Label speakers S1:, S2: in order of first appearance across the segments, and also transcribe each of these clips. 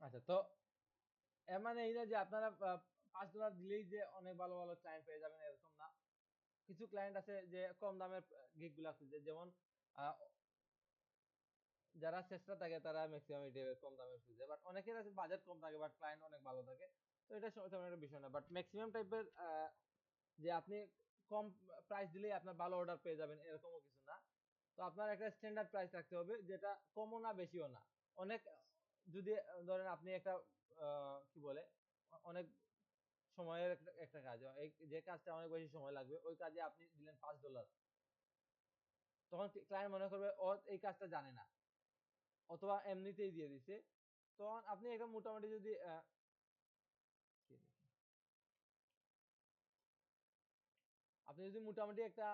S1: আচ্ছা, তো এর মানে এই না যে আপনারা $5 দিলেই যে অনেক ভালো ভালো ক্লায়েন্ট পেয়ে যাবেন এরকম না। কিছু ক্লায়েন্ট আছে যে কম দামের গিগ গুলা খুঁজে, যেমন আহ, যারা চেষ্টা থাকে তারা ম্যাক্সিমাম এটা কম দামে খুঁজে, বাট অনেকের আছে বাজেট কম থাকে বাট ক্লায়েন্ট অনেক ভালো থাকে। তো এটা তেমন একটা বিষয় না, বাট ম্যাক্সিমাম টাইপের যে আপনি কম প্রাইস দিলেই আপনার ভালো অর্ডার পেয়ে যাবেন এরকমও কিছু না। তো আপনার একটা স্ট্যান্ডার্ড প্রাইস রাখতে হবে, যেটা কমও না বেশিও না। অনেক যদি ধরেন আপনি একটা কি বলে অনেক সময়ের একটা কাজ, যে কাজটা অনেক বেশি সময় লাগবে ওই কাজে আপনি দিলেন $5, তখন ক্লায়েন্ট মনে করবে ও এই কাজটা জানে না, অথবা এমনিতেই দিয়ে দিছে। তখন আপনি একটা মোটামুটি যদি আপনি যদি মোটামুটি একটা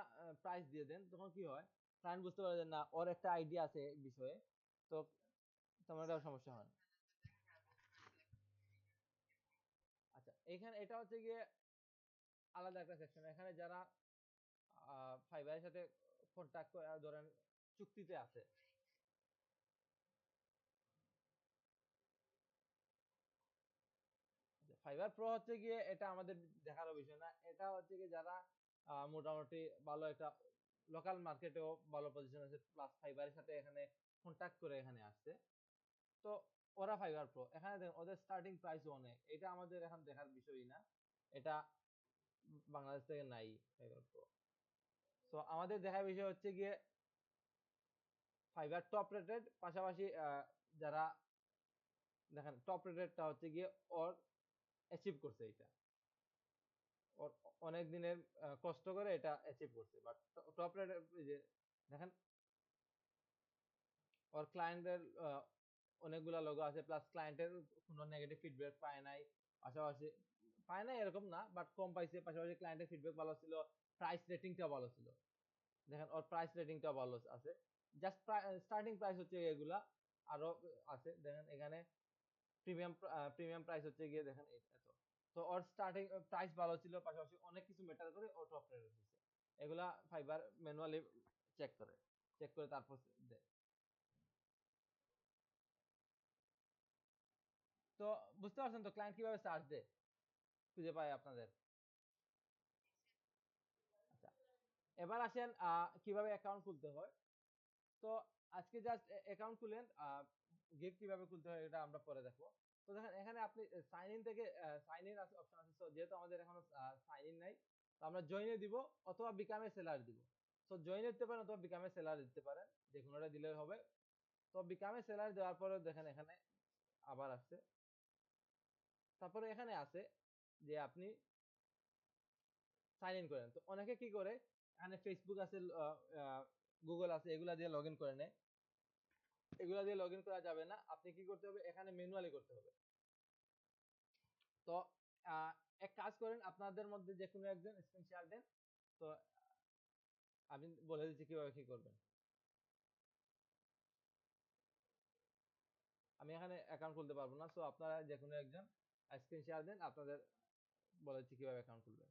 S1: প্রাইস দিয়ে দেন, তখন কি হয়, ক্লায়েন্ট বুঝতে পারে যে না ওর একটা আইডিয়া আছে এই বিষয়ে। তো তেমন একটা সমস্যা হয় না। আচ্ছা, এখানে এটা হচ্ছে গিয়ে আলাদা একটা সেকশন। এখানে যারা ফাইবারের সাথে কন্ট্যাক্ট ধরেন চুক্তিতে আছে। ফাইবার প্রো হচ্ছে গিয়ে এটা আমাদের দেখারও বিষয় না, এটা হচ্ছে গিয়ে যারা মোটামুটি ভালো একটা লোকাল মার্কেটেও ভালো পজিশন আছে, প্লাস ফাইবারের সাথে এখানে কন্ট্যাক্ট করে এখানে আসছে। তো ওরা ফাইবার প্রো, এখানে দেখেন ওদের স্টার্টিং প্রাইস অনেক, এটা আমাদের এখন দেখার বিষয়ই না। এটা বাংলাদেশ থেকে নাই ফাইবার প্রো। তো আমাদের দেখার বিষয় হচ্ছে গিয়ে ফাইবার টপ রেটেড, পাশাপাশি যারা দেখেন টপ রেটেডটা হচ্ছে গিয়ে ওর অ্যাচিভ করছে এটা, ওর অনেক দিনের কষ্ট করে এটা অ্যাচিভ করছে। বাট টপ রেটেড যে দেখেন ওর ক্লায়েন্টের অনেকগুলা লোগো আছে, প্লাস ক্লায়েন্টের কোনো নেগেটিভ ফিডব্যাক পায় নাই। পাশাপাশি পায় নাই এরকম না, বাট কম পাইছে। পাশাপাশি ক্লায়েন্টের ফিডব্যাক ভালো ছিল, প্রাইস রেটিংটা ভালো ছিল। দেখেন ওর প্রাইস রেটিংটা ভালো আছে। জাস্ট স্টার্টিং প্রাইস হচ্ছে এগুলা, আরো আছে দেখেন এখানে প্রিমিয়াম প্রিমিয়াম প্রাইস হচ্ছে গিয়ে দেখেন এত। তো ওর স্টার্টিং প্রাইস ভালো ছিল, পাশাপাশি অনেক কিছু ম্যাটার করে ও টপ রেট হয়েছে। এগুলা ফাইবার ম্যানুয়ালি চেক করে, চেক করে তারপর দেয়। তো বুঝতে পারছেন তো ক্লায়েন্ট কিভাবে সার্চ দেয়, খুঁজে পায় আপনাদের। আচ্ছা, এবার আসেন কিভাবে অ্যাকাউন্ট খুলতে হয়। তো আজকে জাস্ট অ্যাকাউন্ট খুলেন, গিগ কিভাবে খুলতে হয় এটা আমরা পরে দেখবো। তো দেখেন এখানে আপনি সাইন ইন থেকে সাইন ইন আছে, অপশন আছে। সো যেহেতু আমাদের এখনো সাইন ইন নাই, তো আমরা জয়েনে দিব অথবা বিকামে সেলার দিব। সো জয়েনে দিতে পারেন অথবা বিকামে সেলার দিতে পারেন, যে কোনোটা দিলে হবে। তো বিকামে সেলার দেওয়ার পরে দেখেন এখানে আবার আসছে, তারপরে এখানে আছে যে আপনি সাইন ইন করেন। তো অনেকে কি করে, এখানে ফেসবুক আছে, গুগল আছে, এগুলা দিয়ে লগ ইন করে নেয়। এগুলা দিয়ে লগ ইন করা যাবে না, আপনি কি করতে হবে, এখানে ম্যানুয়ালি করতে হবে। তো আহ, এক কাজ করেন, আপনাদের মধ্যে যে কোনো একজন স্ক্রিন শেয়ার দেন। তো আমি বলে দিচ্ছি কিভাবে কি করবেন। আমি এখানে অ্যাকাউন্ট খুলতে পারবো না, সো আপনারা যে কোনো একজন স্ক্রিন শেয়ার দেন, আপনাদের বলে দিচ্ছি কিভাবে অ্যাকাউন্ট খুলবেন।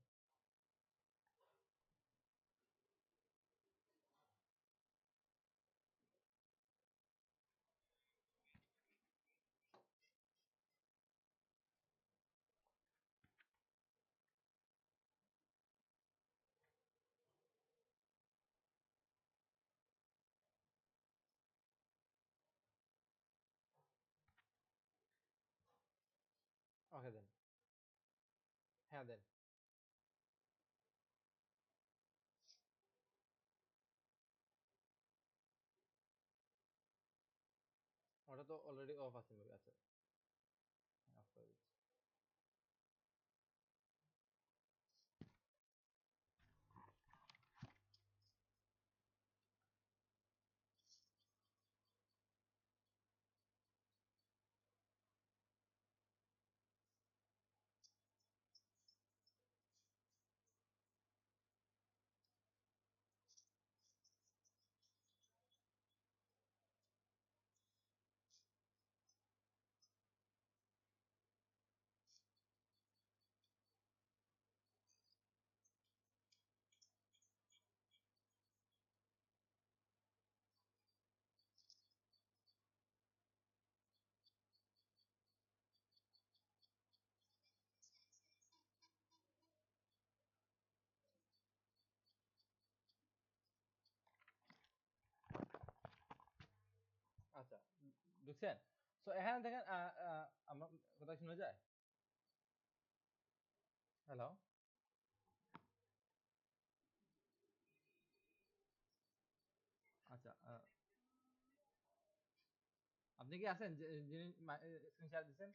S1: ওকে দেন। হ্যাঁ দেন। ওটা তো অলরেডি অফ আছে মেবি। আচ্ছা, অফ করে দিচ্ছি। ঢুকছেন? সো এখানে দেখেন আমার কথা শোনা যায়? হ্যালো? আচ্ছা, আপনি কি আছেন যিনি স্ক্রিন শেয়ার দিচ্ছেন?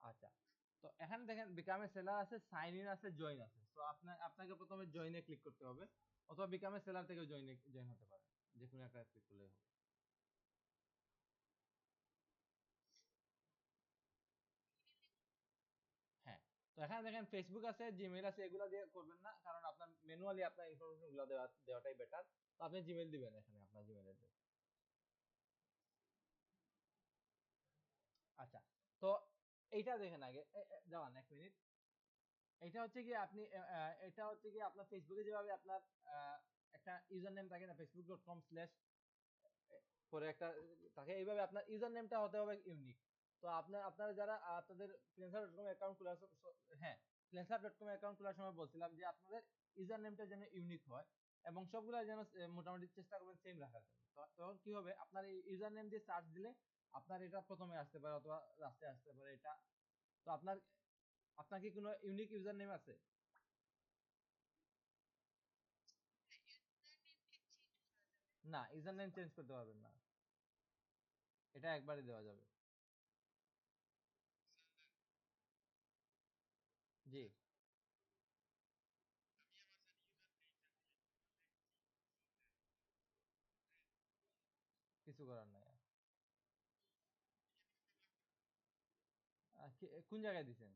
S1: আচ্ছা। তো এখানে দেখেন বিকাম এ সেলার আছে, সাইন ইন আছে, জয়েন আছে। তো আপনাকে প্রথমে জয়েন এ ক্লিক করতে হবে। অথবা বিকাম এ সেলার থেকেও জয়েন হতে পারে। যেকোনো একটা ক্লিক করলেই হবে। হ্যাঁ। তো এখানে দেখেন ফেসবুক আছে, জিমেইল আছে, এগুলা দিয়ে করবেন না। কারণ আপনার ম্যানুয়ালি আপনার ইনফরমেশন গুলো দেওয়াটাই বেটার। তো আপনি জিমেইল দিবেন এখানে আপনার জিমেইল অ্যাড্রেস। আচ্ছা। তো এইটা দেখেন আগে দাঁড়ান ১ মিনিট। এটা হচ্ছে গিয়ে আপনি এটা হচ্ছে গিয়ে আপনার ফেসবুকে যেভাবে আপনার একটা ইউজার নেম থাকে না facebook.com/ পরে একটা থাকে, এইভাবে আপনার ইউজার নেমটা হতে হবে ইউনিক। তো আপনারা যারা আপনাদের ফ্রিল্যান্সার.কম অ্যাকাউন্ট খোলার হ্যাঁ, ফ্রিল্যান্সার.কম অ্যাকাউন্ট খোলার সময় বলছিলাম যে আপনাদের ইউজার নেমটা যেন ইউনিক হয় এবং সবগুলা যেন মোটামুটি চেষ্টা করবেন সেম রাখার জন্য। তো তখন কি হবে, আপনার এই ইউজার নেম দিয়ে সার্চ দিলে আপনার এটা প্রথমে আসতে পারে অথবা লাস্টে আসতে পারে এটা। তো আপনার কি কোনো ইউনিক ইউজার নেম আছে? না, ইউজার নেম চেঞ্জ করতে পারবেন না। এটা একবারই দেওয়া যাবে। জি, কিছু করার নাই। কোন জায়গায় দিছেন?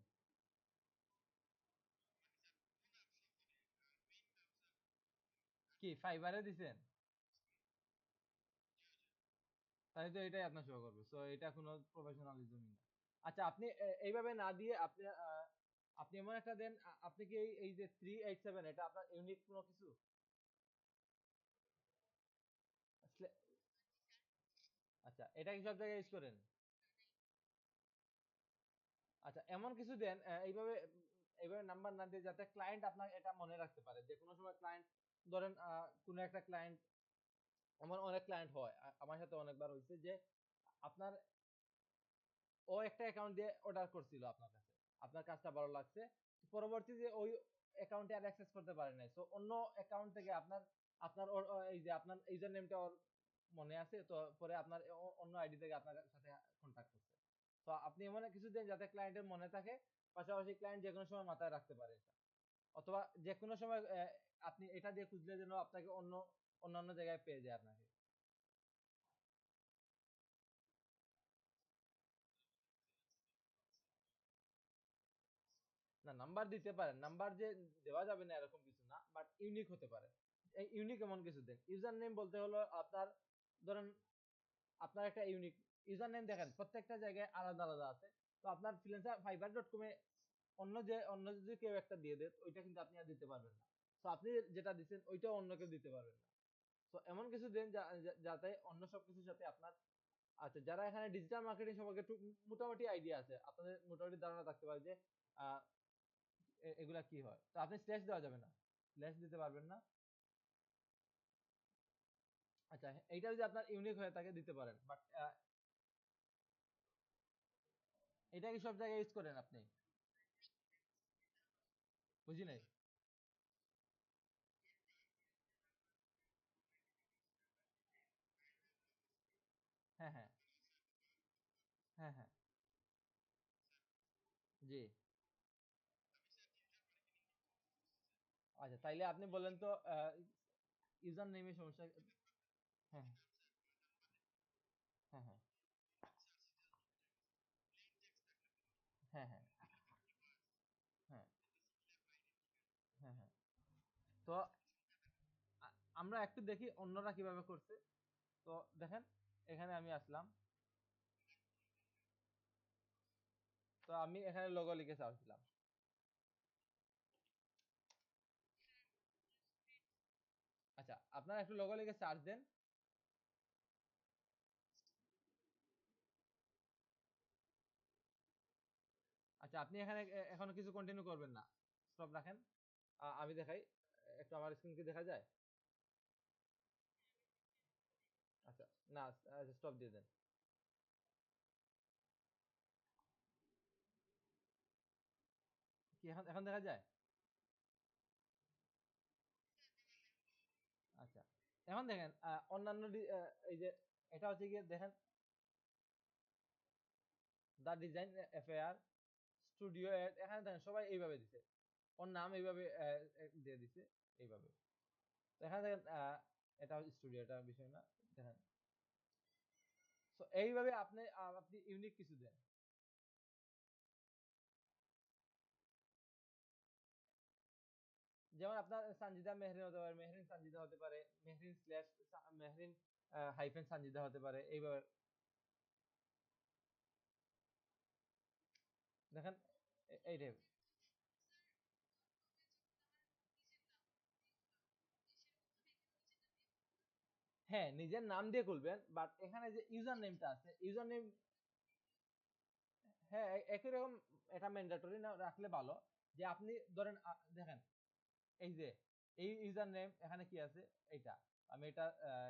S1: কি ফাইবারে দিছেন? তাহলে তো এটাই আপনার শো করবে। সো এটা কোনো প্রফেশনালিজম না। আচ্ছা, আপনি এইভাবে না দিয়ে আপনি এমন একটা দেন, আপনি কি এই যে 387 এটা আপনার ইউনিক কোনো কিছু? আসলে আচ্ছা, এটা কি সব জায়গায় ইউজ করেন? আচ্ছা, এমন কিছু দেন এইভাবে নাম্বার না দিয়ে যাতে ক্লায়েন্ট আপনার এটা মনে রাখতে পারে। যে কোনো সময় ক্লায়েন্ট ধরেন কোনো একটা ক্লায়েন্ট, আমার অনেক ক্লায়েন্ট হয়। আমার সাথে অনেকবার হইছে যে আপনার ও একটা অ্যাকাউন্ট দিয়ে অর্ডার করছিল আপনার কাছে। আপনার কাজটা ভালো লাগছে। পরবর্তীতে ওই অ্যাকাউন্টে আর অ্যাক্সেস করতে পারে নাই। সো অন্য অ্যাকাউন্ট থেকে আপনার আপনার ওর এই যে আপনার ইউজার নেমটা ওর মনে আছে। তো পরে আপনার অন্য আইডি থেকে আপনার সাথে কন্টাক্ট করছে। তো আপনি এমন কিছু দেন যাতে ক্লায়েন্টের মনে থাকে। পাশাপাশি ক্লায়েন্ট যেকোনো সময় মাথায় রাখতে পারে এটা। অথবা যেকোনো সময় আপনি এটা দিয়ে খুঁজলে যেন আপনাকে অন্যান্য জায়গায় পেয়ে যায় আপনাকে। না, নাম্বার দিতে পারেন। নাম্বার যে দেওয়া যাবে না এরকম কিছু না। বাট ইউনিক হতে পারে। এই ইউনিক এমন কিছু দেন। ইউজার নেম বলতে হলো আপনার, ধরেন আপনার একটা ইউনিক ইউজার নেম দেখেন প্রত্যেকটা জায়গায় আলাদা আলাদা আছে। তো আপনার ফ্রিল্যান্সার ফাইবার.কম এ অন্য যদি কেউ একটা দিয়ে দেন ওইটা কিন্তু আপনি আর দিতে পারবেন না। তো আপনি যেটা দিচ্ছেন ওইটাও অন্য কেউ দিতে পারবেন না। তো এমন কিছু দেন যাতে অন্য সবকিছুর সাথে আপনার, আচ্ছা, যারা এখানে ডিজিটাল মার্কেটিং সম্পর্কে একটু মোটামুটি আইডিয়া আছে, আপনাদের মোটামুটি ধারণা থাকতে পারে যে আহ, এগুলা কি হয়। তো আপনি স্ল্যাশ দেওয়া যাবে না, স্ল্যাশ দিতে পারবেন না। আচ্ছা, এইটা যদি আপনার ইউনিক হয়ে থাকে দিতে পারেন, বাট এটা কি সব জায়গায় ইউজ করেন আপনি? বুঝি নাই। হ্যাঁ, হ্যাঁ, হ্যাঁ, হ্যাঁ, জি। আচ্ছা, তাইলে আপনি বলেন তো ইউজার নেমের সমস্যা। হ্যাঁ, হ্যাঁ, হ্যাঁ, হ্যাঁ, হ্যাঁ, হ্যাঁ, হ্যাঁ, হ্যাঁ। তো আমরা একটু দেখি অন্যরা কিভাবে করছে। তো দেখেন, এখানে আমি আসলাম। তো আমি এখানে লোগো লিখে সার্চ দিলাম। আচ্ছা, আপনারা একটু লোগো লিখে সার্চ দেন। আচ্ছা, আপনি এখানে এখনো কিছু কন্টিনিউ করবেন না, স্টপ রাখেন। আমি দেখাই, একটু আমার স্ক্রিন কি দেখা যায়? আচ্ছা, না, স্টপ দিয়ে দেন। কি এখন এখন দেখা যায়? আচ্ছা, এখন দেখেন অন্যান্য এই যে এটা হচ্ছে গিয়ে দেখেন দা ডিজাইন এফআইআর স্টুডিও এড, এখানে দেখেন সবাই এইভাবে দিছে, ওর নাম এইভাবে দিয়ে দিছে এইভাবে। তো এখানে দেখেন এটা হচ্ছে স্টুডিও, এটা বিষয় না। দেখেন তো এইভাবে আপনি আপনি ইউনিক কিছু দেন। যেমন আপনার সানজিদা মেহরিন হতে পারে, মেহরিন সানজিদা হতে পারে, মেহরিন স্ল্যাশ মেহরিন হাইফেন সানজিদা হতে পারে এইভাবে। দেখেন এই টাইপ। হ্যাঁ, নিজের নাম দিয়ে খুলবেন, বাট এখানে যে ইউজার নেমটা আছে, ইউজার নেম, হ্যাঁ একই রকম, এটা ম্যান্ডেটরি না রাখলে ভালো। যে আপনি ধরেন দেখেন এই যে এই ইউজার নেম এখানে কি আছে, এইটা আমি এটা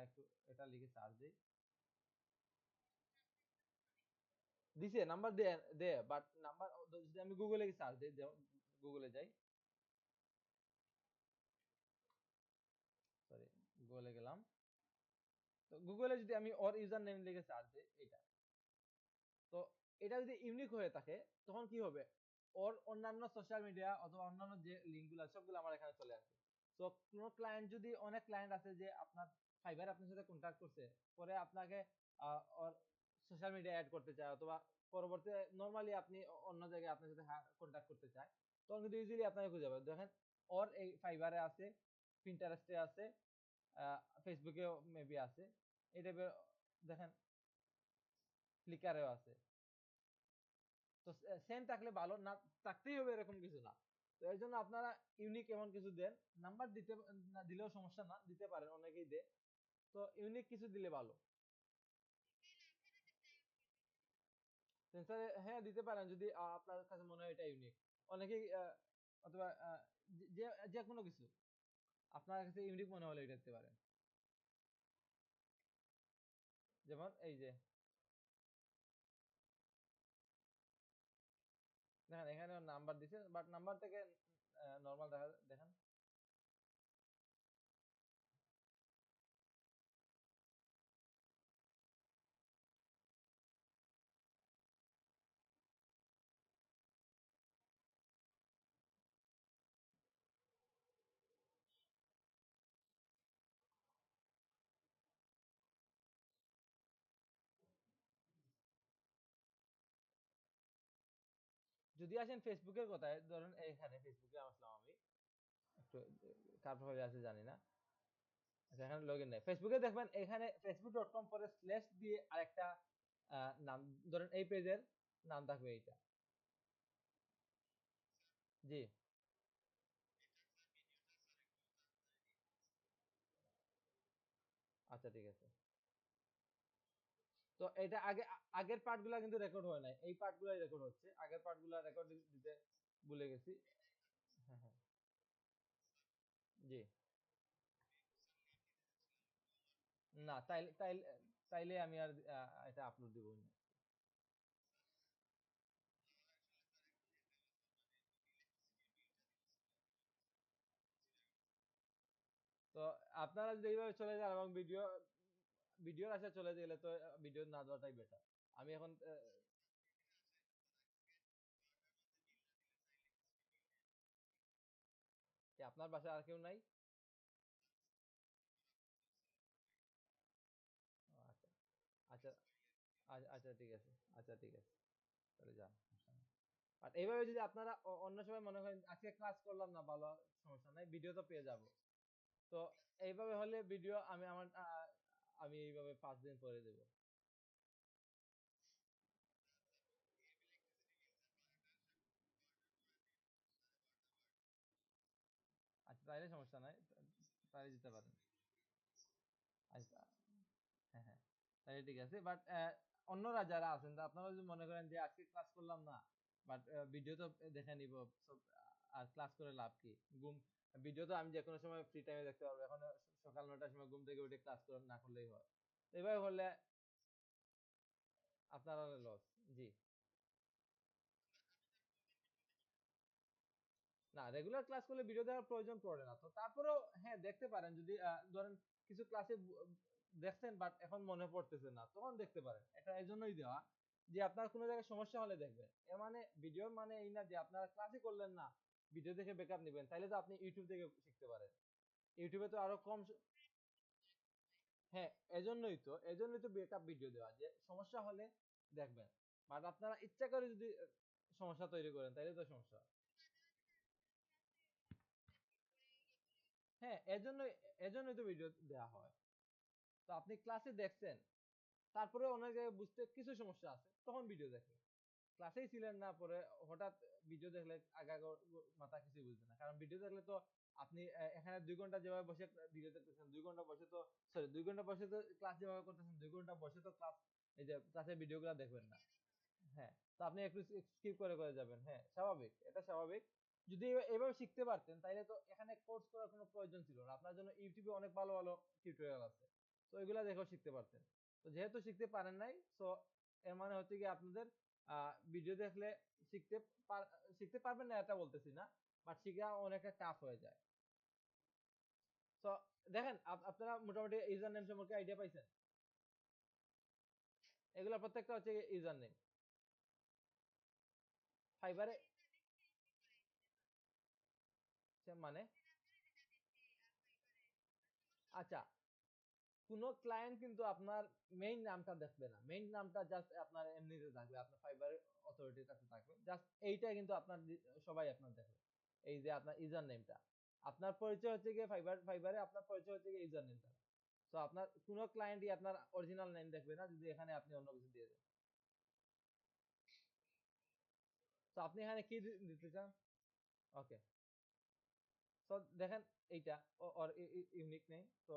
S1: একটু এটা লিখে সার্চ দিই। দিছে নাম্বার দে দে, বাট নাম্বার যদি আমি গুগলে সার্চ দিই, গুগলে যাই, সরি গুগলে গেলাম। তো গুগলে যদি আমি ওর ইউজার নেম লিখে সার্চ দিই এটা, তো এটা যদি ইউনিক হয়ে থাকে তখন কি হবে, ওর অন্যান্য সোশ্যাল মিডিয়া অথবা অন্যান্য যে লিঙ্ক গুলো সবগুলো আমার এখানে চলে আসবে। তো কোনো ক্লায়েন্ট যদি, অনেক ক্লায়েন্ট আছে যে আপনার ফাইবার আপনার সাথে কন্ট্যাক্ট করছে, পরে আপনাকে ওর সোশ্যাল মিডিয়া অ্যাড করতে চায়, অথবা পরবর্তীতে নরমালি আপনি অন্য জায়গায় আপনার সাথে কন্ট্যাক্ট করতে চায়, তখন কিন্তু ইজিলি আপনাকে খুঁজে পাবে। দেখেন ওর এই ফাইবারে আছে, পিন্টারেস্টে আছে, ফেসবুকেও মেবি আছে, এই টাইপের। দেখেন ফ্লিকারেও আছে। তো সেম থাকলে ভালো, না থাকতেই হবে এরকম কিছু না। তো এই জন্য আপনারা ইউনিক এমন কিছু দেন। নাম্বার দিতে না দিলেও সমস্যা না, দিতে পারেন, অনেকেই দেয়। তো ইউনিক কিছু দিলে ভালো। সেন্সারে হ্যাঁ দিতে পারেন, যদি আপনার কাছে মনে হয় এটা ইউনিক। অনেকেই অথবা যে যে কোনো কিছু আপনার কাছে ইউনিক মনে হলে এটা দিতে পারেন। যেমন এই যে দেখেন এখানে নাম্বার দিছে, বাট নাম্বার থেকে নর্মাল দেখা দেখেন। যদি আসেন ফেসবুকের কথায়, ধরেন এখানে ফেসবুকে আসলাম আমি, একটু কার প্রোফাইলে আছে জানি না। আচ্ছা, এখানে লগইন নাই, ফেসবুকে দেখবেন এখানে facebook.com পরে স্ল্যাশ দিয়ে আরেকটা নাম, ধরেন এই পেজের নাম থাকবে এইটা। জি, আচ্ছা ঠিক আছে। তো এটা আগের পার্ট গুলা কিন্তু রেকর্ড হয় নাই, এই পার্ট গুলাই রেকর্ড হচ্ছে, আগের পার্ট গুলা রেকর্ড দিতে ভুলে গেছি। হ্যাঁ হ্যাঁ। জি, না তাইলে তাইলে তাইলে আমি আর এটা আপলোড দিব না। তো আপনারা যদি এইভাবে চলে যান এবং ভিডিওর আশা চলে গেলে, তো ভিডিও না দেওয়াটাই বেটার। আমি এখন কি আপনার বাসায় আর কেউ নাই? ও, আচ্ছা আচ্ছা আচ্ছা ঠিক আছে, আচ্ছা ঠিক আছে, তাহলে যান, সমস্যা নেই। আর এইভাবে যদি আপনারা অন্য সময় মনে করেন আজকে ক্লাস করলাম না, ভালো, সমস্যা নাই, ভিডিও তো পেয়ে যাব। তো এইভাবে হলে ভিডিও আমি আমার আমি এইভাবে 5 দিন পরে দেব। আচ্ছা তাইলে সমস্যা নাই, তাইলে দিতে পারেন। আচ্ছা, হ্যাঁ হ্যাঁ, তাহলে ঠিক আছে। বাট অন্যরা যারা আছেন, তা আপনারা যদি মনে করেন যে আজকে ক্লাস করলাম না, বাট ভিডিও তো দেখে নিব, সব আর ক্লাস করে লাভ কি, ঘুম, ভিডিও তো আমি যে কোনো সময় ফ্রি টাইমে দেখতে পারবো। এখন সকাল 9টার সময় ঘুম থেকে উঠে ক্লাস করে না করলেই হয়। তো এভাবে হলে আপনার লস। জি, না, রেগুলার ক্লাস করলে ভিডিও দেখার প্রয়োজন পড়ে না। তো তারপরেও হ্যাঁ, দেখতে পারেন যদি ধরেন কিছু ক্লাসে দেখছেন বাট এখন মনে পড়তেছে না, তখন দেখতে পারেন। এটা এজন্যই দেওয়া যে আপনার কোনো জায়গায় সমস্যা হলে দেখবেন। এর মানে ভিডিওর মানে এই না যে আপনারা ক্লাসই করলেন না, ভিডিও দেখে ব্যাকআপ নিবেন। তাইলে তো আপনি ইউটিউব থেকে শিখতে পারেন। ইউটিউবে তো আরো কম হ্যাঁ, এজন্যই তো ব্যাকআপ ভিডিও দেওয়া যে সমস্যা হলে দেখবেন। বাট আপনারা ইচ্ছা করে যদি সমস্যা তৈরি করেন তাইলে তো সমস্যা। হ্যাঁ, এজন্যই তো ভিডিও দেওয়া হয়। তো আপনি ক্লাসে দেখছেন, তারপরে অনেক জায়গায় বুঝতে কিছু সমস্যা আছে, তখন ভিডিও দেখেন। ক্লাসেই ছিলেন না, পরে হঠাৎ ভিডিও দেখলে আগা মাথা কিছুই বুঝবে না। কারণ ভিডিও দেখলে তো আপনি এখানে 2 ঘন্টা যেভাবে বসে ভিডিও দেখতেছেন, 2 ঘন্টা বসে তো সরি 2 ঘন্টা বসে তো ক্লাস যেভাবে করতেছেন, 2 ঘন্টা বসে তো ক্লাস এই যে ক্লাসের ভিডিও গুলা দেখবেন না। হ্যাঁ, তো আপনি একটু স্কিপ করে করে যাবেন। হ্যাঁ, স্বাভাবিক, এটা স্বাভাবিক। যদি এভাবে শিখতে পারতেন তাহলে তো এখানে কোর্স করার কোনো প্রয়োজন ছিল না। আপনার জন্য ইউটিউবে অনেক ভালো ভালো টিউটোরিয়াল আছে, তো এগুলা দেখেও শিখতে পারতেন। তো যেহেতু শিখতে পারেন নাই, তো এর মানে হচ্ছে কি আপনাদের ভিডিও দেখলে শিখতে শিখতে পারবেন না এটা বলতেছি না, বাট শিখা অনেকটা টাফ হয়ে যায়। তো দেখেন আপনারা মোটামুটি ইউজার নেম সম্পর্কে আইডিয়া পাইছেন। এগুলা প্রত্যেকটা হচ্ছে ইউজার নেম। ফাইবারে মানে আচ্ছা, কোন ক্লায়েন্ট কিন্তু আপনার মেইন নামটা দেখবে না। মেইন নামটা জাস্ট আপনার এমনিতে থাকবে, আপনার ফাইবার অথরিটির কাছে থাকবে। জাস্ট এইটা কিন্তু আপনার সবাই আপনার দেখবে। এই যে আপনার ইউজার নেমটা, আপনার পরিচয় হচ্ছে গিয়ে ফাইবারে আপনার পরিচয় হচ্ছে গিয়ে ইউজার নেমটা। তো আপনার কোন ক্লায়েন্টই আপনার অরিজিনাল নেম দেখবে না যদি এখানে আপনি অন্য কিছু দিয়ে দেন। তো আপনি এখানে কি দিতে চান? ওকে, তো দেখেন এইটা ওর ইউনিক নেই। তো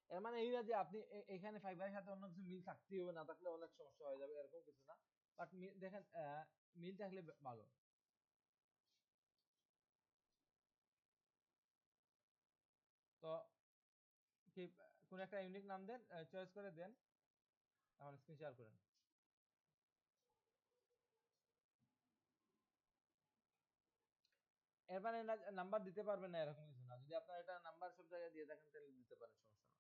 S1: এর মানে এই না যে আপনি এখানে ফাইবারের সাথে অন্য কিছু মিল থাকতেই হবে, না থাকলে অনেক সমস্যা হয়ে যাবে, এরকম কিছু না। বাট দেখেন মিল থাকলে ভালো। তো কি কোন একটা ইউনিক নাম দেন, চয়েস করে দেন, এখন স্ক্রিন শেয়ার করেন। এর মানে নাম্বার দিতে পারবেন না এরকম কিছু না। যদি আপনার এটা নাম্বার সব জায়গায় দিয়ে থাকেন তাহলে দিতে পারেন, সমস্যা না।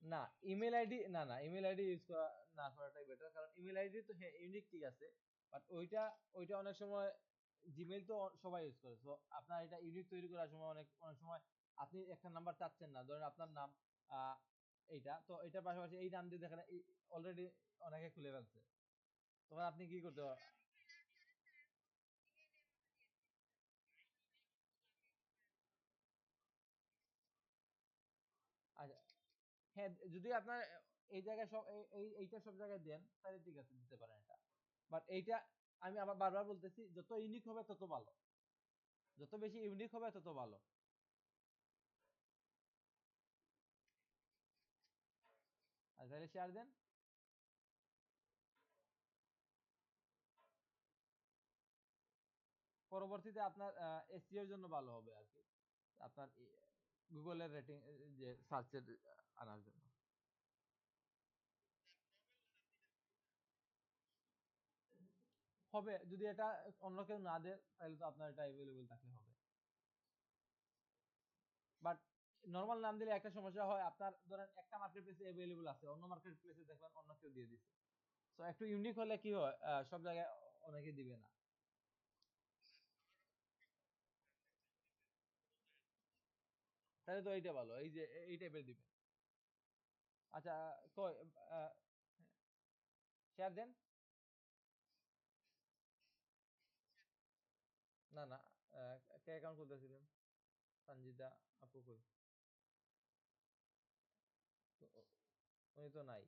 S1: না, ইমেল আইডি না, ইমেল আইডি ইউজ করা না করাটাই বেটার। কারণ ইমেল আইডি তো হ্যাঁ ইউনিক ঠিক আছে, বাট ওইটা অনেক সময় জিমেইল তো সবাই ইউজ করে। তো আপনার এটা ইউনিক তৈরি করার সময় অনেক অনেক সময় আপনি একটা নাম্বার চাচ্ছেন না, ধরেন আপনার নাম আহ, এইটা, তো এটার পাশাপাশি এই নাম দিয়ে দেখেন অলরেডি অনেকে খুলে ফেলছে, তখন আপনি কি করতে আচ্ছা, হ্যাঁ, যদি আপনার এই জায়গায় সব এইটা সব জায়গায় দেন তাহলে ঠিক আছে, দিতে পারেন এটা। বাট এইটা আমি আবার বারবার বলতেছি, যত ইউনিক হবে তত ভালো, যত বেশি ইউনিক হবে তত ভালো। আর তাহলে শেয়ার দেন। পরবর্তীতে আপনার এসইও এর জন্য ভালো হবে আর কি, আপনার গুগলের রেটিং যে সার্চের আনার জন্য। হবে, যদি এটা অন্য কেউ না দেয় তাহলে তো আপনার এটা অ্যাভেলেবল থাকলে হবে। বাট নরমাল নাম দিলে একটা সমস্যা হয়, আপনার ধরেন একটা মার্কেট প্লেসে অ্যাভেলেবল আছে, অন্য মার্কেট প্লেসে দেখবেন অন্য কেউ দিয়ে দিছে। সো একটু ইউনিক হলে কি হয়, সব জায়গায় অনেকে দিবে না। তাহলে তো এইটা ভালো, এই যে এই টাইপের দিবে। আচ্ছা, কই শেয়ার দেন। না না, কে অ্যাকাউন্ট খুলতেছিলেন? সঞ্জিদা আপু কই? তো উনি তো নাই।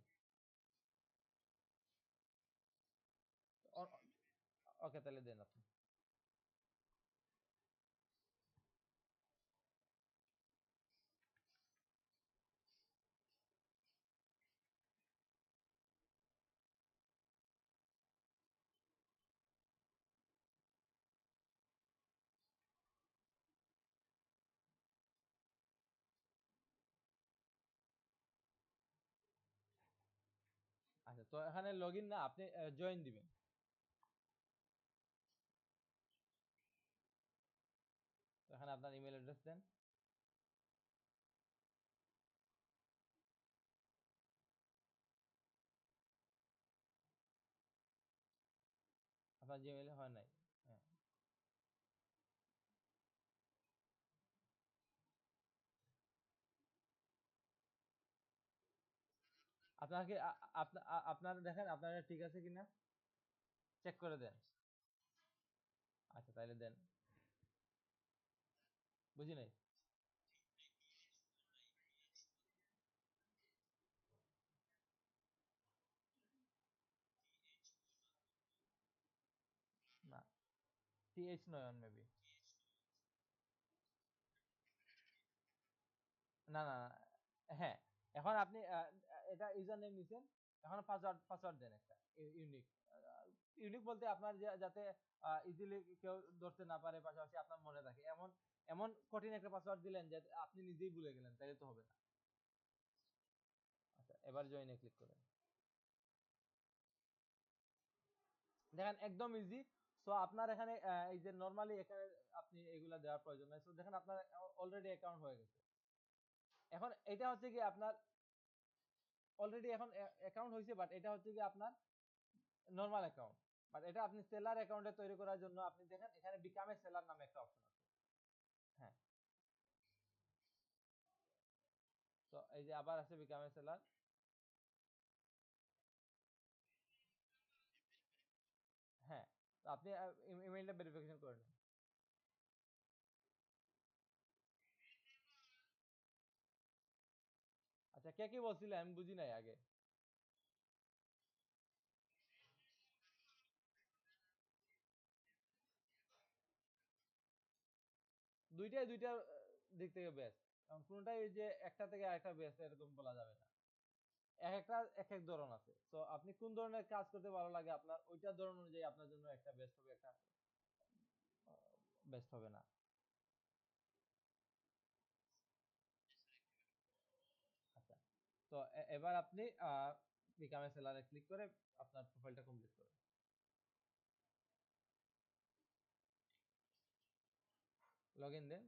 S1: ওকে, তাহলে দেন আপনি। তো এখানে লগইন না, আপনি জয়েন দিবেন। তো এখানে আপনার ইমেল অ্যাড্রেস দেন। আপনার জিমেইলে হয় নাই? হ্যাঁ। আপনাকে আপনার দেখেন আপনার ঠিক আছে কিনা চেক করে দেন। আচ্ছা তাইলে দেন। বুঝি নাই। না, টিএইচ নয়ন মেবি। না, না, না। হ্যাঁ, এখন আপনি এটা ইউজার নেম নিছেন, এখন পাসওয়ার্ড দেন একটা ইউনিক। ইউনিক বলতে আপনার যাতে ইজিলি কেউ ধরতে না পারে, পাশাপাশি আপনার মনে থাকে এমন এমন কঠিন একটা পাসওয়ার্ড দিলেন যে আপনি নিজেই ভুলে গেলেন, তাইলে তো হবে না। আচ্ছা, এবার জয়েনে ক্লিক করেন। দেখেন একদম ইজি। সো আপনার এখানে এই যে নরমালি এখানে আপনি এগুলা দেওয়ার প্রয়োজন নাই। সো দেখেন আপনার অলরেডি অ্যাকাউন্ট হয়ে গেছে। এখন এটা হচ্ছে কি আপনার অলরেডি এখন অ্যাকাউন্ট হয়েছে, বাট এটা হচ্ছে কি আপনার নরমাল অ্যাকাউন্ট। বাট এটা আপনি সেলার অ্যাকাউন্টে তৈরি করার জন্য আপনি দেখেন এখানে বিকাম এ সেলার নামে একটা অপশন আছে। হ্যাঁ, তো এই যে আবার আছে বিকাম এ সেলার। হ্যাঁ, তো আপনি ইমেইলটা ভেরিফিকেশন করে নেন। আচ্ছা, কে কি বলছিলেন আমি বুঝি নাই আগে। দুইটাই দুইটার দিক থেকে বেস্ট। কোনটাই ওই যে একটা থেকে আরেকটা বেস্ট এরকম বলা যাবে না। এক একটা এক এক ধরন আছে। তো আপনি কোন ধরনের কাজ করতে ভালো লাগে আপনার ওইটার ধরন অনুযায়ী আপনার জন্য একটা বেস্ট হবে, একটা বেস্ট হবে না। আচ্ছা, তো এবার আপনি বিকাম এ সেলারে ক্লিক করে আপনার প্রোফাইলটা কমপ্লিট করেন। লগ ইন দেন।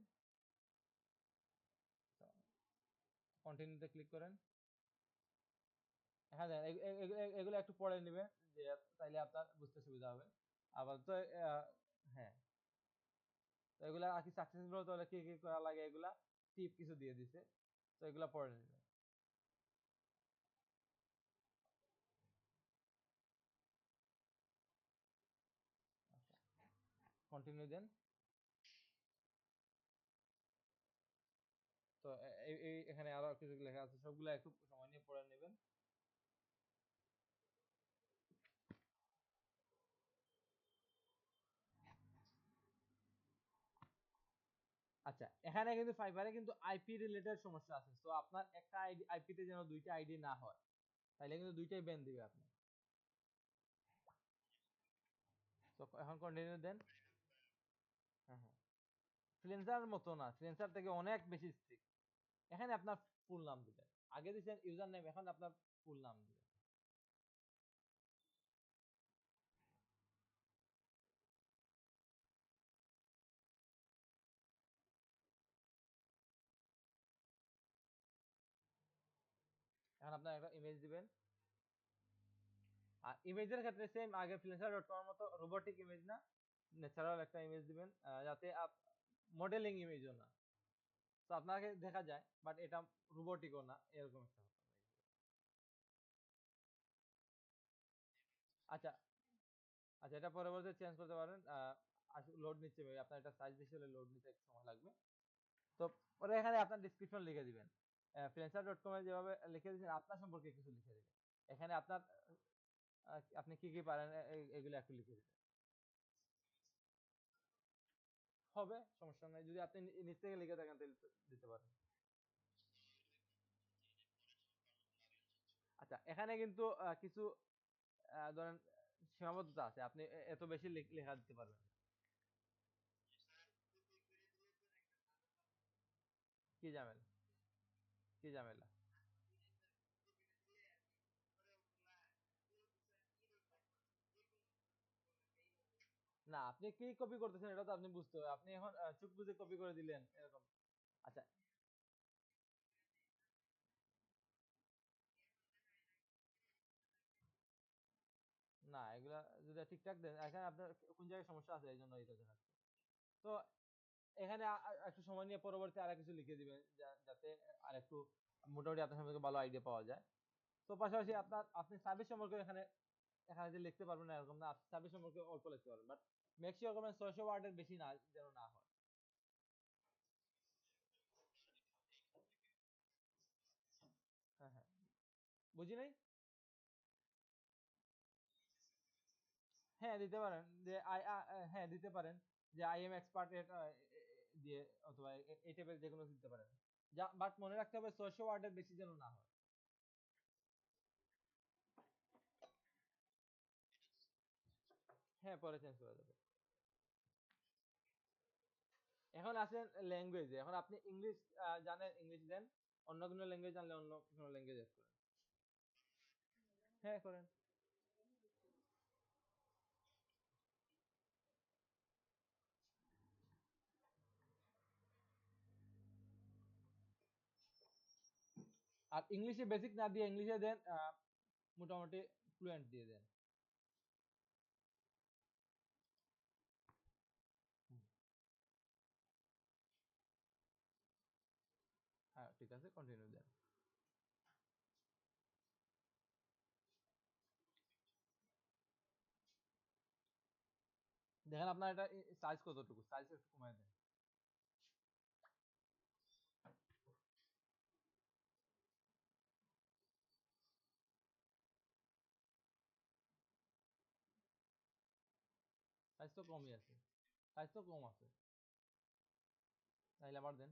S1: কন্টিনিউতে ক্লিক করেন। হ্যাঁ দেন, এগুলো একটু পড়ে নেবেন, যে তাইলে আপনার বুঝতে সুবিধা হবে। আবার তো হ্যাঁ, তো এগুলা আর কি সাকসেসফুল হতে হলে কি কি করা লাগে এগুলা টিপ কিছু দিয়ে দিছে। তো এগুলা পড়ে নেবেন। আচ্ছা, কন্টিনিউ দেন। তো এখানে আরো কিছু লেখা আছে, সবগুলা একটু সময় নিয়ে পড়ে নেবেন। আচ্ছা, এখানে কিন্তু ফাইবারে কিন্তু আইপি রিলেটেড সমস্যা আছে। তো আপনার একটা আইডি আইপি তে যেন দুইটা আইডি না হয়, তাইলে কিন্তু দুইটাই ব্যান দিবে আপনি। তো এখন কন্টিনিউ দেন। হ্যাঁ, হ্যাঁ। ফ্রিল্যান্সার মতো না, ফ্রিল্যান্সার থেকে অনেক বেশি স্ট্রিক্ট। এখানে আপনার ফুল নাম দিবেন। আগে দিয়েছেন ইউজার নেম, এখন আপনার ফুল নাম দিবেন। এখন আপনার একটা ইমেজ দিবেন। আর ইমেজের ক্ষেত্রে সেম আগে ফ্রিল্যান্সার ডট কম মতো রোবোটিক ইমেজ না, ন্যাচারাল একটা ইমেজ দিবেন, যাতে মডেলিং ইমেজও না। তো আপনাকে দেখা যায় বাট এটা রোবোটিকও না, এরকম একটা ব্যাপার। আচ্ছা, আচ্ছা, এটা পরবর্তীতে চেঞ্জ করতে পারেন। লোড নিচ্ছে ভাই, আপনার এটা সাইজ বেশি হলে লোড নিতে একটু সময় লাগবে। তো পরে এখানে আপনার ডেসক্রিপশন লিখে দিবেন। ফ্রিল্যান্সার ডট কমে যেভাবে লিখে দিয়েছেন আপনার সম্পর্কে কিছু লিখে দিবেন। এখানে আপনার আপনি কি কি পারেন এগুলো একটু লিখে দিবেন। হবে, সমস্যা নাই, যদি আপনি নিজ থেকে লিখে থাকেন তাহলে তো দিতে পারেন। আচ্ছা, এখানে কিন্তু কিছু ধরেন সীমাবদ্ধতা আছে, আপনি এত বেশি লেখা দিতে পারবেন না। কি ঝামেলা? কি ঝামেলা? আপনি কি কপি করতেছেন এটা তো আপনি বুঝতে হবে। আপনি এখন চোখ বুজে কপি করে দিলেন এরকম। আচ্ছা, না এগুলা যদি ঠিকঠাক দেন, এখানে আপনার কোন জায়গায় সমস্যা আছে এই জন্য এটা দেখাচ্ছে। তো এখানে একটু সময় নিয়ে পরবর্তী আর কিছু লিখে দিবেন, যাতে আর একটু মোটামুটি আপনার সম্পর্কে ভালো আইডিয়া পাওয়া যায়। তো পাশাপাশি আপনি সার্ভিস সম্পর্কে এখানে এখানে যে লিখতে পারবেন না এরকম না, আপনি সার্ভিস সম্পর্কে অল্প লিখতে পারবেন, বাট মেক শিওর করবেন 600 ওয়ার্ডের বেশি না যেন না হয়। হ্যাঁ হ্যাঁ, বুঝি নাই। হ্যাঁ দিতে পারেন যে হ্যাঁ দিতে পারেন যে আই এম এক্সপার্ট দিয়ে, অথবা এই টাইপের যে কোনো দিতে পারেন। যা বাট মনে রাখতে হবে 600 ওয়ার্ডের বেশি যেন না হয়। হ্যাঁ পরে চেঞ্জ করা যাবে। এখন আছেন ল্যাঙ্গুয়েজে, এখন আপনি ইংলিশ জানেন ইংলিশ দেন, অন্য কোনো ল্যাঙ্গুয়েজ জানলে অন্য কোনো ল্যাঙ্গুয়েজ এড করেন। হ্যাঁ করেন। আর ইংলিশে বেসিক না দিয়ে ইংলিশে দেন মোটামুটি ফ্লুয়েন্ট দিয়ে দেন। হুম, হ্যাঁ ঠিক আছে, কন্টিনিউ দেন। দেখেন আপনার এটা সাইজ কতটুকু, সাইজ একটু কমায় দেন। সাইজ তো কমই আছে, সাইজ তো কম আছে। তাইলে আবার দেন।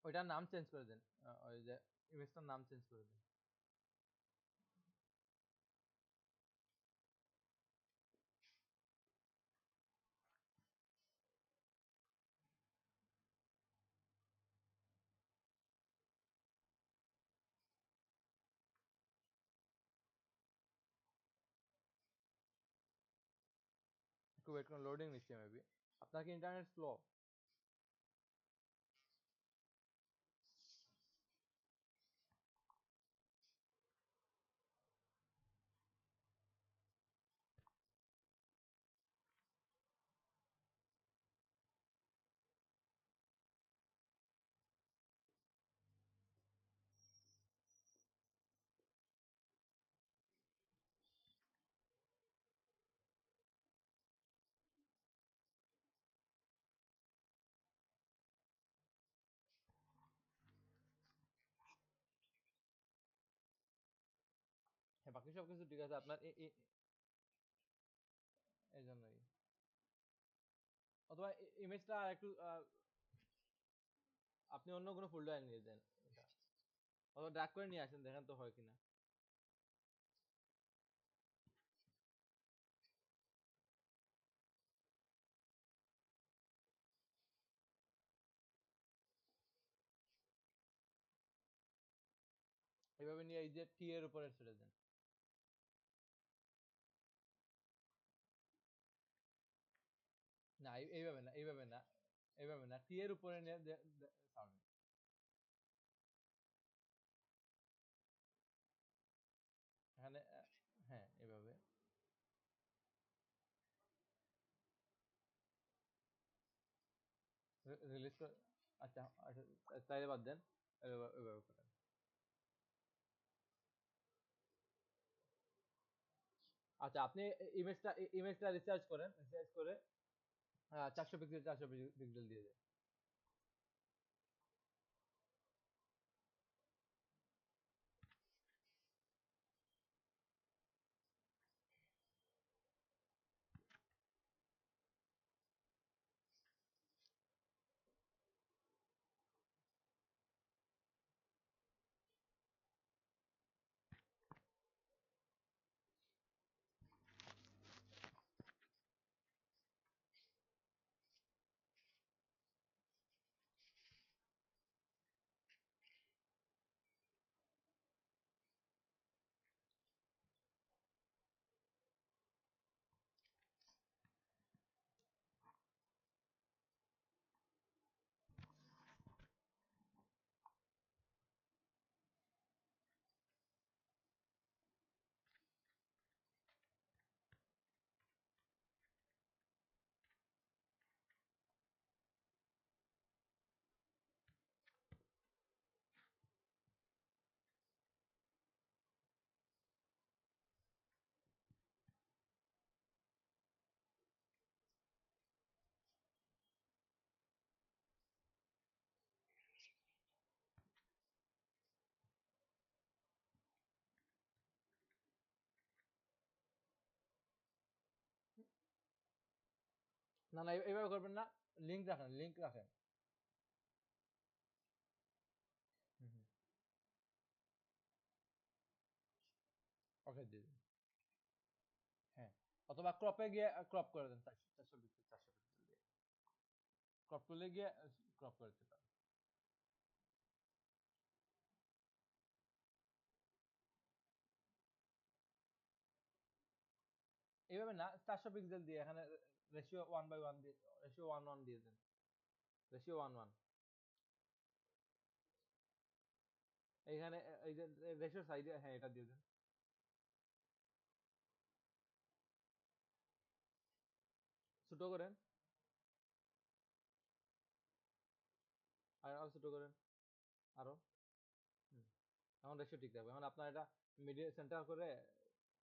S1: ওইটার নাম চেঞ্জ করে দেন, ওই যে ইমেজটার নাম চেঞ্জ করে দেন। একটু ওয়েট করুন, লোডিং নিচ্ছে মেবি। আপনার কি ইন্টারনেট স্লো? হ্যাঁ বাকি সব কিছু ঠিক আছে আপনার এই জন্যই। অথবা ইমেজটা একটু আপনি অন্য কোনো ফোল্ডারে নিয়ে দেন এটা, অথবা ড্রাগ করে নিয়ে আসেন, দেখেন তো হয় কিনা। এইভাবে নিয়ে এই যে টি এর উপরে ছেড়ে দেন। না এইভাবে না, এইভাবে না, এইভাবে না, টি এর উপরে নিয়ে সাউন্ড। এখানে হ্যাঁ এইভাবে রিলিজ করে। আচ্ছা আচ্ছা, তাইলে বাদ দেন, এইভাবে করেন। আচ্ছা আপনি ইমেজটা রিসার্চ করেন, রিসার্চ করে 400 পিক্সেল 400 পিক্সেল দিয়ে দেন। না না এইভাবে করবেন না, লিংক রাখেন, লিংক রাখেন। ওকে দিয়ে দিন। হ্যাঁ, অথবা ক্রপে গিয়ে ক্রপ করে দেন 400 পিক্সেল দিয়ে ক্রপ করলে গিয়ে ক্রপ করে দিতে পারেন। এইভাবে না, 400 পিক্সেল দিয়ে এখানে রেশিও 1:1 দিয়ে, রেশিও 1:1 দিয়ে দেন, রেশিও 1:1 এইখানে, এই যে রেশিও সাইডে, হ্যাঁ এটা দিয়ে দেন। ছোট করেন, আর আরো ছোট করেন, আরো। হুম, এখন রেশিও ঠিক থাকবে। এখন আপনার এটা মিডিয়াম সেন্টার করে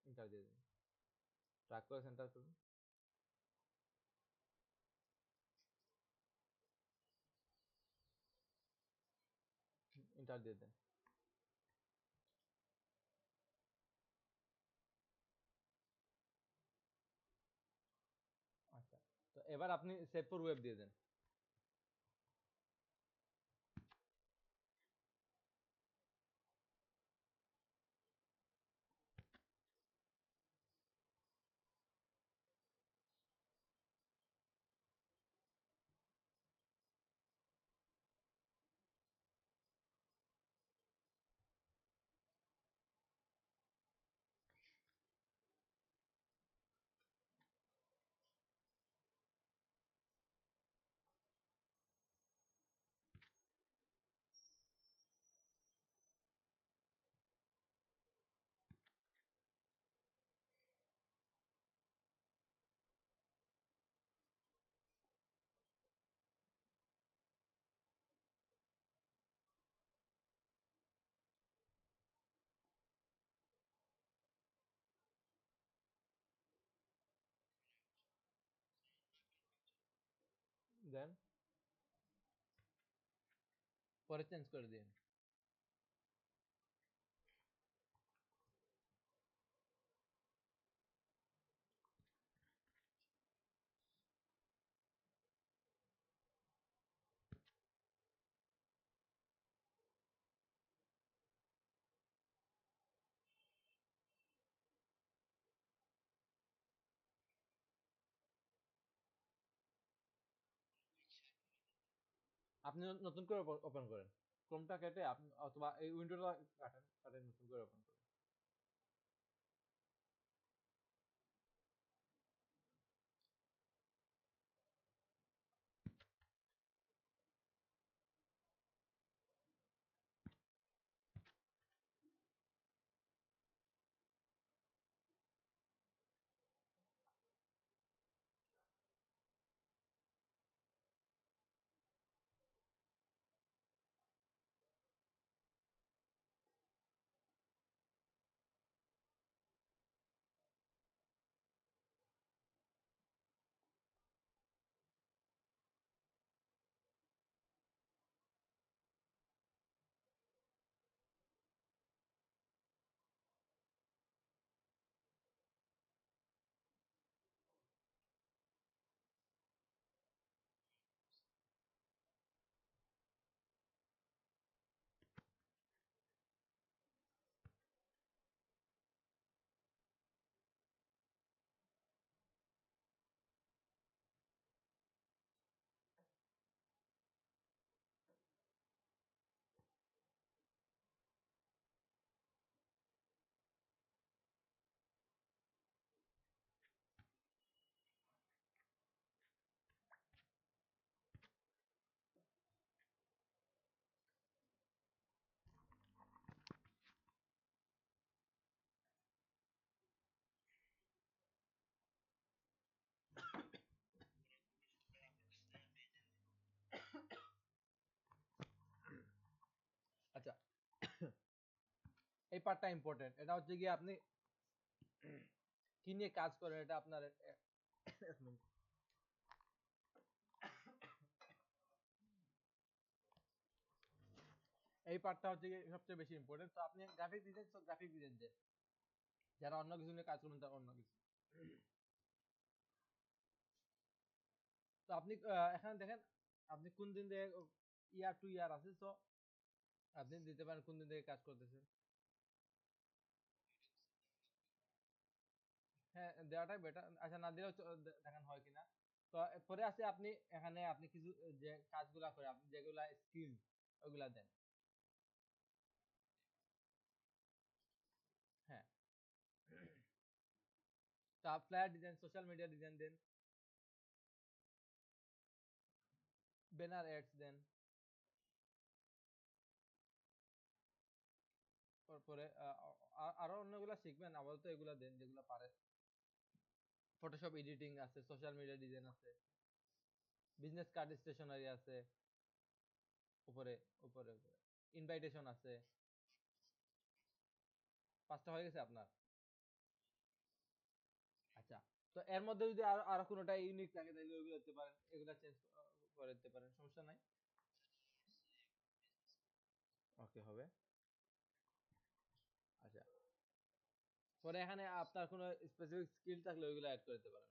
S1: ইন্টার দিয়ে দিন, ট্র্যাক করে সেন্টার করুন, ইন্টার দিয়ে দেন। আচ্ছা, তো এবার আপনি সেভ ফর ওয়েব দিয়ে দেন। দেন পরে চেঞ্জ করে দিন। আপনি নতুন করে ওপেন করেন, ক্রোমটা কেটে আপনি, অথবা এই উইন্ডোটা কাটেন, কাটে নতুন করে ওপেন করেন। আচ্ছা, এই পার্টটা ইম্পর্টেন্ট, এটা হচ্ছে গিয়ে আপনি কি নিয়ে কাজ করেন, এটা আপনার এক মিনিট। এই পার্টটা হচ্ছে গিয়ে সবচেয়ে বেশি ইম্পর্টেন্ট। তো আপনি গ্রাফিক ডিজাইন, তো গ্রাফিক ডিজাইন দেন, যারা অন্য কিছু নিয়ে কাজ করবেন তারা অন্য কিছু। তো আপনি এখানে দেখেন আপনি কোন দিন থেকে ইয়ার টু ইয়ার আছে, তো আপনি দিতে পারেন কোন দিন থেকে কাজ করতেছেন। হ্যাঁ, দেওয়াটাই বেটার। আচ্ছা, না দিলেও দেখেন হয় কিনা। তো পরে আছে আপনি এখানে আপনি কিছু যে কাজগুলা করে আপনি যেগুলা স্কিল ওগুলা দেন। হ্যাঁ, তা flyer design, social media design দেন, ব্যানার অ্যাডস দেন। তারপরে আরো অন্যগুলা শিখবেন, আপাতত এগুলা দেন যেগুলা পারেন। ফটোশপ এডিটিং আছে, সোশ্যাল মিডিয়া ডিজাইন আছে, বিজনেস কার্ড স্টেশনারি আছে, উপরে উপরে উপরে ইনভাইটেশন আছে। 5টা হয়ে গেছে আপনার? আচ্ছা, তো এর মধ্যে যদি আরো আরো কোনোটা ইউনিক থাকে তাহলে ওইগুলো দিতে পারেন, এগুলা চেঞ্জ করে দিতে পারেন, সমস্যা নাই। ওকে, হবে। আচ্ছা, পরে এখানে আপনার কোনো স্পেসিফিক স্কিল থাকলে ওইগুলো অ্যাড করে দিতে পারেন।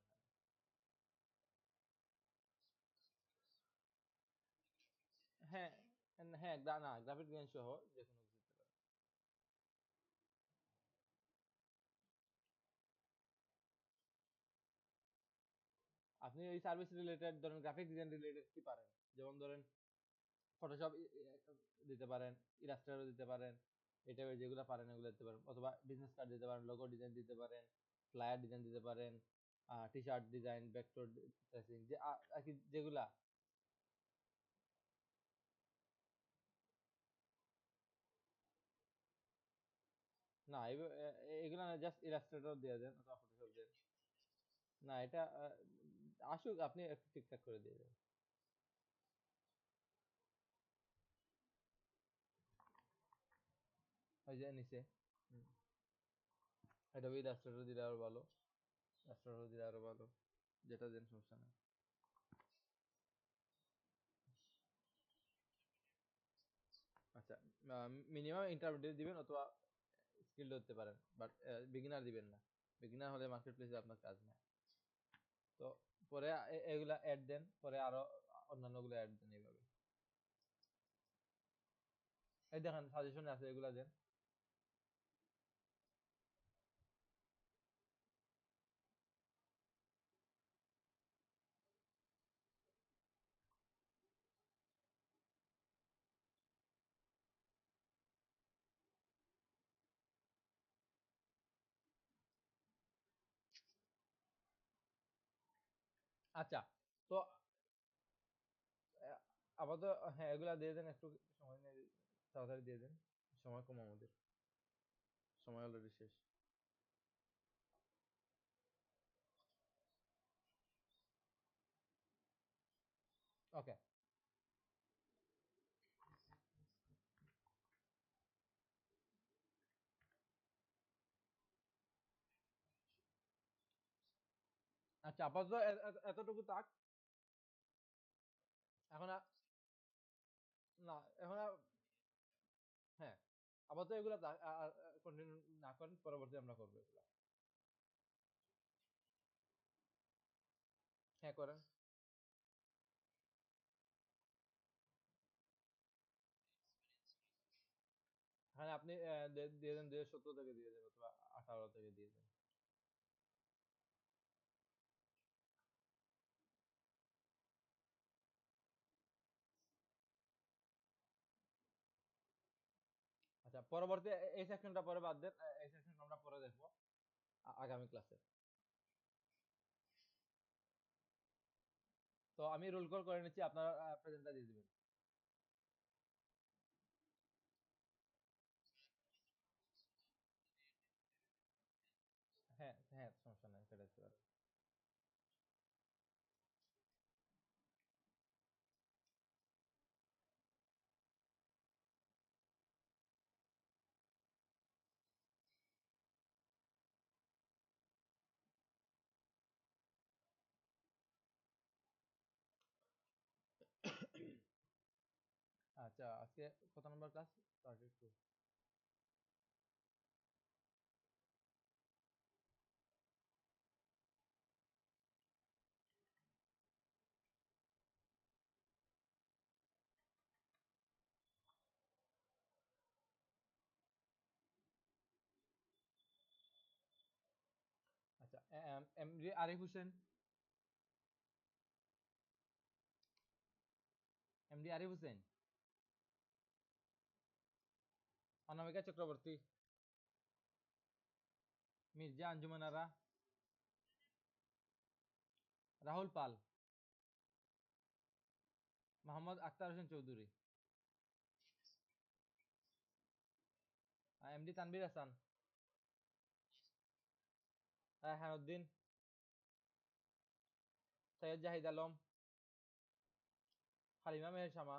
S1: হ্যাঁ, হ্যাঁ, না গ্রাফিক ডিজাইন সহ যে কোনো কিছু দিতে পারেন। আপনি এই সার্ভিস রিলেটেড ধরেন গ্রাফিক ডিজাইন রিলেটেড কি পারেন? যেমন ধরেন ফটোশপ দিতে পারেন, ইলাস্ট্রেটর দিতে পারেন, এটা যেগুলো পারেন এগুলো দিতে পারেন, অথবা বিজনেস কার্ড দিতে পারেন, লোগো ডিজাইন দিতে পারেন, ফ্লায়ার ডিজাইন দিতে পারেন, T shirt design, vector tracing, যে আর কি যেগুলা। না, এগুলা না, জাস্ট ইলাস্ট্রেটর দিয়ে দেন অথবা ফটোশপ দেন। না, এটা আসুক, আপনি একটু ঠিকঠাক করে দিয়ে দেন। ওই যে নিচে, হুম, এটা ইলাস্ট্রেটর দিলে আরো ভালো, ইলাস্ট্রেটর দিলে আরো ভালো, যেটা দেন সমস্যা নেই। আচ্ছা, মিনিমাম ইন্টারমিডিয়েট দিবেন অথবা স্কিল ধরতে পারেন, বাট বিগিনার দিবেন না। বিগিনার হলে মার্কেট প্লেসে আপনার কাজ নেই। তো পরে এগুলা অ্যাড দেন, পরে আরো অন্যান্য গুলো অ্যাড দেন এইভাবে। এই দেখেন সাজেশনে আছে, এগুলা দেন। আচ্ছা, তো আহ, আপাতত হ্যাঁ এগুলা দিয়ে দেন, একটু সময় নিয়ে তাড়াতাড়ি দিয়ে দেন, সময় কম আমাদের, সময় অলরেডি শেষ। ওকে। আচ্ছা, আপাতত এতটুকু থাক। এখন না, এখন হ্যাঁ, আপাতত এগুলা কন্টিনিউ না করেন, পরবর্তী আমরা করবো এগুলা। হ্যাঁ, করেন। হ্যাঁ, আপনি দিয়ে দেন 2017 থেকে দিয়ে দেন অথবা 18 থেকে দিয়ে দেন। আচ্ছা, পরবর্তী এই সেকশনটা পরে বাদ দেন, এই সেকশন আমরা পরে দেখবো আগামী ক্লাসে। তো আমি রোল কল করে নিচ্ছি, আপনারা প্রেজেন্টটা দিয়ে দিবেন। হ্যাঁ, হ্যাঁ, সমস্যা নাই, সেটা দিতে পারেন। আচ্ছা, আজকে কত নম্বর class? 32। MD Arif Hossain, MD Arif Hossain, Anamika Chakraborty, Mirza Anjuman Ara, Rahul Pal, Mohammad Akhtar Hossain Chowdhury, MD Tanvir Hasan, Hanuddin, Syed Zahid Alam, Halima Meher Shama,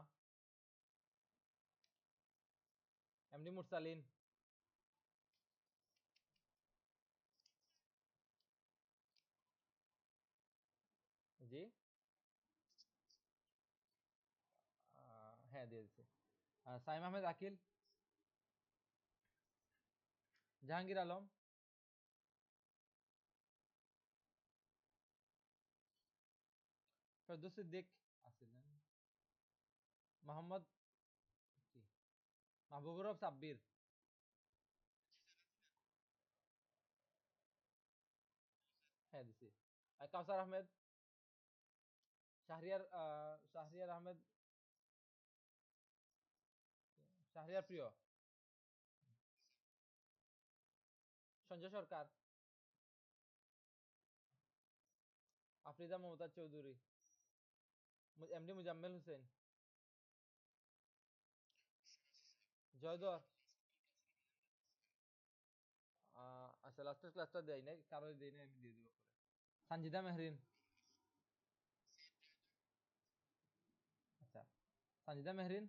S1: MD Mursalin, জি হ্যাঁ দিয়ে দিচ্ছি। সাইম আহমেদ আকিল, জাহাঙ্গীর আলম, ফেরদৌস সিদ্দিক আছিলেন, মোহাম্মদ কি মাহবুবুর রব সাব্বির, হ্যাঁ দিছি। কাউসার আহমেদ, শাহরিয়ার আহমেদ, শাহরিয়ার প্রিয়, সঞ্জয় সরকার, আফরিদা মমতাজ চৌধুরী, এমডি মুজাম্মেল হোসেন, জয়দর, আচ্ছা লাস্টের ক্লাসটা দেয় নাই, কারো দেয় নাই, আমি দিয়ে দিব পরে। সানজিদা মেহরিন, আচ্ছা সানজিদা মেহরিন,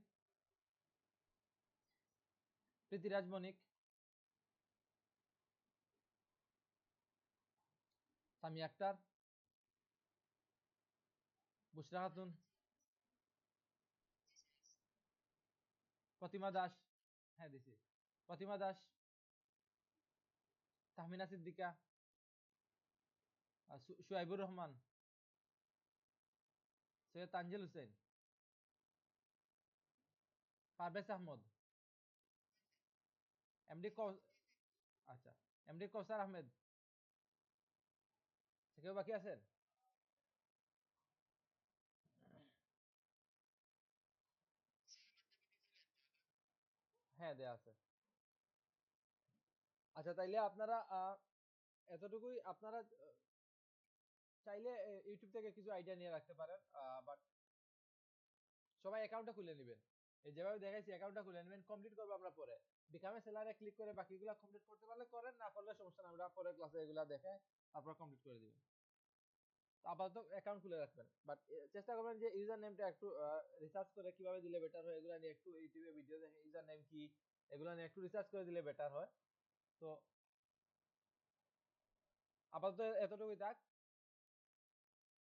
S1: প্রীতিরাজ মনিক, সামি আক্তার, বুশরা খাতুন, প্রতিমা দাস, হ্যাঁ দিছি, প্রতিমা দাস, তাহমিনা সিদ্দিকা, সুহাইবুর রহমান, সৈয়দ তানজিল হোসেন, পারভেজ আহমদ, এমডি কৌ আচ্ছা এমডি কৌসার আহমেদ, কেউ বাকি আছেন? হ্যাঁ দেয়া আছে। আচ্ছা তাইলে আপনারা এতটুকুই আপনারা চাইলে ইউটিউব থেকে কিছু আইডিয়া নিয়ে রাখতে পারেন, বাট সবাই অ্যাকাউন্টটা খুলে নেবেন, এই যেভাবে দেখাইছি অ্যাকাউন্টটা খুলে নেবেন, কমপ্লিট করবো আমরা পরে, বিকামে সেলারে ক্লিক করে বাকিগুলো কমপ্লিট করতে পারলে করেন, না করলে সমস্যা না, আমরা পরে ক্লাসে এগুলা দেখে তারপর কমপ্লিট করে দিবেন। আপাতত অ্যাকাউন্ট খুলে রাখবেন, বাট চেষ্টা করবেন যে ইউজার নেমটা একটু রিসার্চ করে কিভাবে দিলে বেটার হয়, এগুলো নিয়ে একটু ইউটিউবে ভিডিও দেখে ইউজার নেম কি, এগুলো নিয়ে একটু রিসার্চ করে দিলে বেটার হয়। তো আপাতত এতটুকুই থাক।